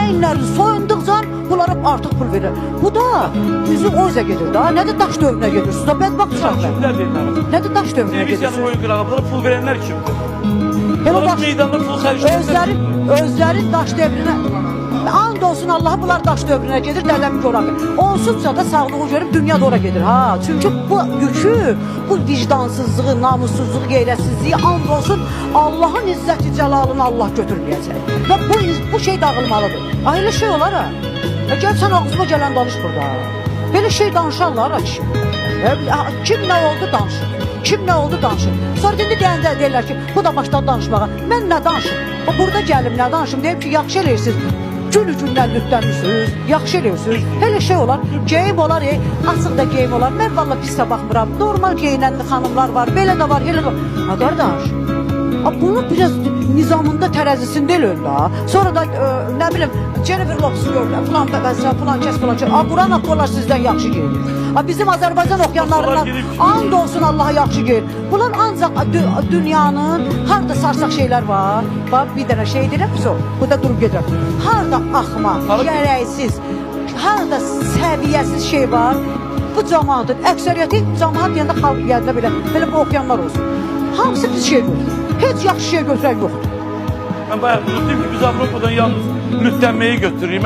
əyinlərini soyunduqca bunlara artıq pul verir. Bu da bizi oyza gedir da. Nə də daş dövrünə gedirsiniz da, bədbaxt uşaqlar. Kimlər deyirlər? Nə də daş dövrünə Televiziyanın gedirsiniz. oyun qırağı, bunlara pul verənlər kimdir? Elə Bunlar bax, meydanda pul xərcləyənlər özləri daş dövrünə, and olsun Allah'a bunlar daş dövrünə gedir, dədəmi görəmi. Onsuzca da sağlığı görüb dünya da ora gedir. Ha, çünki bu yükü, bu vicdansızlığı, namussuzluğu, qeyrətsizliği and olsun Allah'ın izzəti cəlalını Allah götürməyəcək. Və bu şey dağılmalıdır. Ayrı şey olar ha. Gəl sən ağzıma gələn danış burada. Belə şey danışarlar ha kişi. Kim nə oldu danışır. Kim nə oldu danışır. Sonra indi deyirlər ki, bu da başdan danışmağa. Mən nə danışım? Burada gəlim nə danışım deyib ki, yaxşı eləyirsiniz. Günü-gündən lütlənmişsiniz, yaxşı eləyirsiniz. Elə şey olar, geyim olar, açıq da geyim olar. Mən valla pislə baxmıram. Normal geyinənli xanımlar var, belə də var, elə də var. Ha, qardaş, bunu biraz nizamında tərəzisində eləyir da. Sonra da, nə bilim, Jennifer Lopez görürlər, filan bəbəzrə, filan kəs, filan kəs. Quran oxuyorlar sizdən yaxşı geyinir. Bizim Azərbaycan oxuyanlarından and olsun Allaha yaxşı geyir. Bunlar ancaq dünyanın harada sarsaq şeylər var. Bax, bir dənə şey deyirəm, bu da durub gedir. Harada axmaq, gərəksiz, harada səviyyəsiz şey var. Bu cəmaatın, əksəriyyəti cəmaat deyəndə xalq yadına belə bu oxuyanlar olsun. Hamısı pis şey götürür. Heç yaxşı şey götürən yoxdur. Ben bayağı unuttum ki biz Avrupadan yalnız lütlenmeyi götürürük.